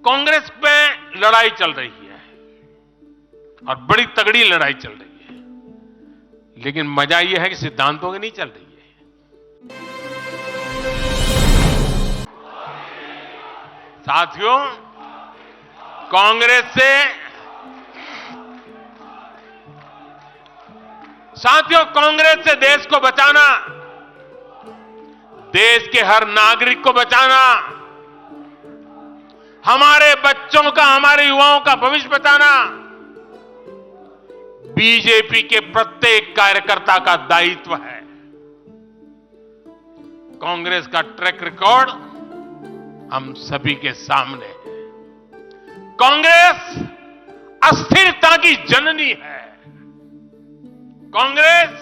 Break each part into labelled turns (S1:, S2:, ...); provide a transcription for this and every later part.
S1: कांग्रेस पे लड़ाई चल रही है और बड़ी तगड़ी लड़ाई चल रही है, लेकिन मजा यह है कि सिद्धांतों की नहीं चल रही है। साथियों, कांग्रेस से देश को बचाना, देश के हर नागरिक को बचाना, हमारे बच्चों का, हमारे युवाओं का भविष्य बचाना बीजेपी के प्रत्येक कार्यकर्ता का दायित्व है। कांग्रेस का ट्रैक रिकॉर्ड हम सभी के सामने है। कांग्रेस अस्थिरता की जननी है। कांग्रेस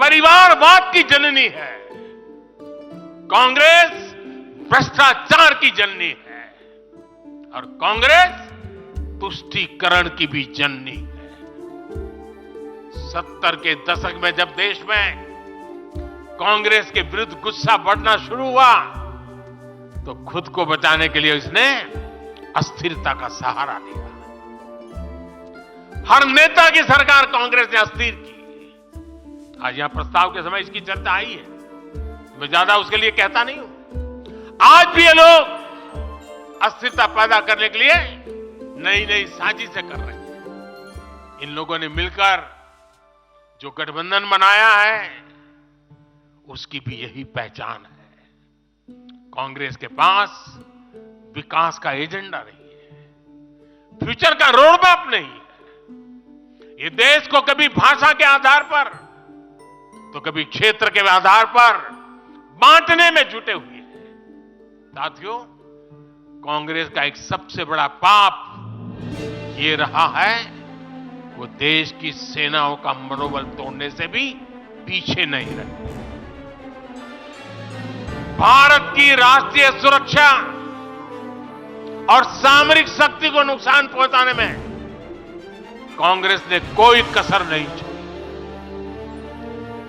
S1: परिवारवाद की जननी है। कांग्रेस भ्रष्टाचार की जननी है और कांग्रेस तुष्टीकरण की भी जननी है। 70 के दशक में जब देश में कांग्रेस के विरुद्ध गुस्सा बढ़ना शुरू हुआ तो खुद को बचाने के लिए उसने अस्थिरता का सहारा लिया। हर नेता की सरकार कांग्रेस ने अस्थिर की। आज यहां प्रस्ताव के समय इसकी चर्चा आई है, मैं ज्यादा उसके लिए कहता नहीं हूं। आज भी ये लोग अस्थिरता पैदा करने के लिए नई नई साजिशें कर रहे हैं। इन लोगों ने मिलकर जो गठबंधन बनाया है उसकी भी यही पहचान है। कांग्रेस के पास विकास का एजेंडा नहीं है, फ्यूचर का रोड मैप नहीं है। ये देश को कभी भाषा के आधार पर तो कभी क्षेत्र के आधार पर बांटने में जुटे हुए हैं। साथियों, कांग्रेस का एक सबसे बड़ा पाप ये रहा है, वो देश की सेनाओं का मनोबल तोड़ने से भी पीछे नहीं रहे। भारत की राष्ट्रीय सुरक्षा और सामरिक शक्ति को नुकसान पहुंचाने में कांग्रेस ने कोई कसर नहीं छोड़ी।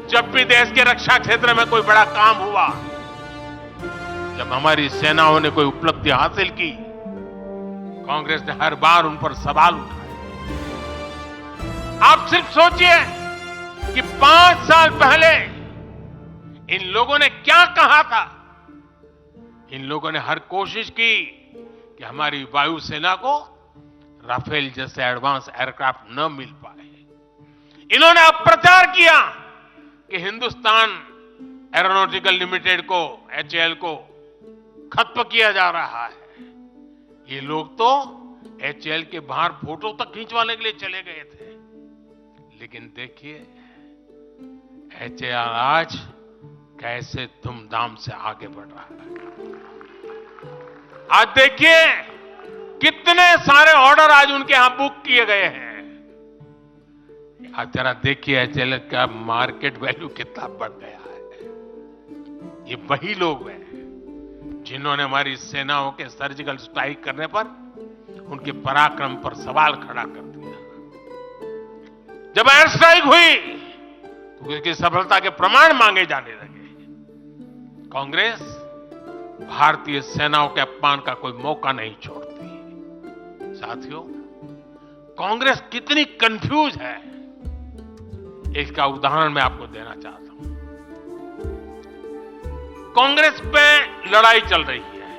S1: जब भी देश के रक्षा क्षेत्र में कोई बड़ा काम हुआ, जब हमारी सेनाओं ने कोई उपलब्धि हासिल की, कांग्रेस ने हर बार उन पर सवाल उठाए। आप सिर्फ सोचिए कि 5 साल पहले इन लोगों ने क्या कहा था। इन लोगों ने हर कोशिश की कि हमारी वायुसेना को राफेल जैसे एडवांस एयरक्राफ्ट न मिल पाए। इन्होंने अप्रचार किया कि हिंदुस्तान एरोनॉटिकल लिमिटेड को, HAL को खत्म किया जा रहा है। ये लोग तो HAL के बाहर फोटो तक खींचवाने के लिए चले गए थे। लेकिन देखिए HAL आज कैसे धूमधाम से आगे बढ़ रहा है। आज देखिए कितने सारे ऑर्डर आज उनके यहां बुक किए गए हैं। आज जरा देखिए HAL का मार्केट वैल्यू कितना बढ़ गया है। ये वही लोग हैं जिन्होंने हमारी सेनाओं के सर्जिकल स्ट्राइक करने पर उनके पराक्रम पर सवाल खड़ा कर दिया। जब एयर स्ट्राइक हुई तो उसकी सफलता के प्रमाण मांगे जाने लगे। कांग्रेस भारतीय सेनाओं के अपमान का कोई मौका नहीं छोड़ती। साथियों, कांग्रेस कितनी कंफ्यूज है, इसका उदाहरण मैं आपको देना चाहता हूं। कांग्रेस पे लड़ाई चल रही है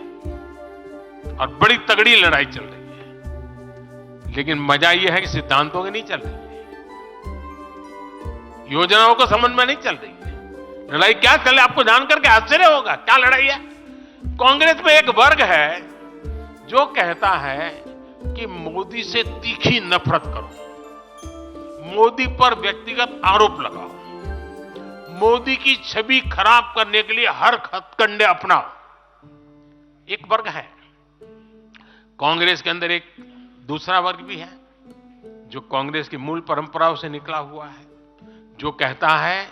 S1: और बड़ी तगड़ी लड़ाई चल रही है, लेकिन मजा यह है कि सिद्धांतों की नहीं चल रही है, योजनाओं को समझ में नहीं चल रही है। लड़ाई क्या चल रही है आपको जानकर के आश्चर्य होगा। क्या लड़ाई है? कांग्रेस में एक वर्ग है जो कहता है कि मोदी से तीखी नफरत करो, मोदी पर व्यक्तिगत आरोप लगाओ, मोदी की छवि खराब करने के लिए हर हथकंडे अपनाओ। एक वर्ग है। कांग्रेस के अंदर एक दूसरा वर्ग भी है जो कांग्रेस की मूल परंपराओं से निकला हुआ है, जो कहता है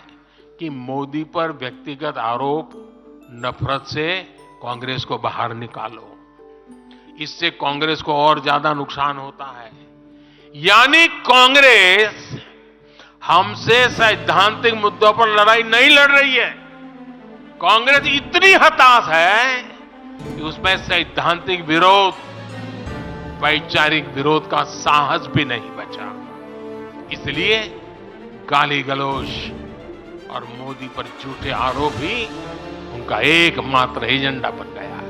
S1: कि मोदी पर व्यक्तिगत आरोप, नफरत से कांग्रेस को बाहर निकालो, इससे कांग्रेस को और ज्यादा नुकसान होता है। यानी कांग्रेस हमसे सैद्धांतिक मुद्दों पर लड़ाई नहीं लड़ रही है। कांग्रेस इतनी हताश है कि उसमें सैद्धांतिक विरोध, वैचारिक विरोध का साहस भी नहीं बचा। इसलिए गाली गलौज और मोदी पर झूठे आरोप ही उनका एकमात्र एजेंडा बन गया है।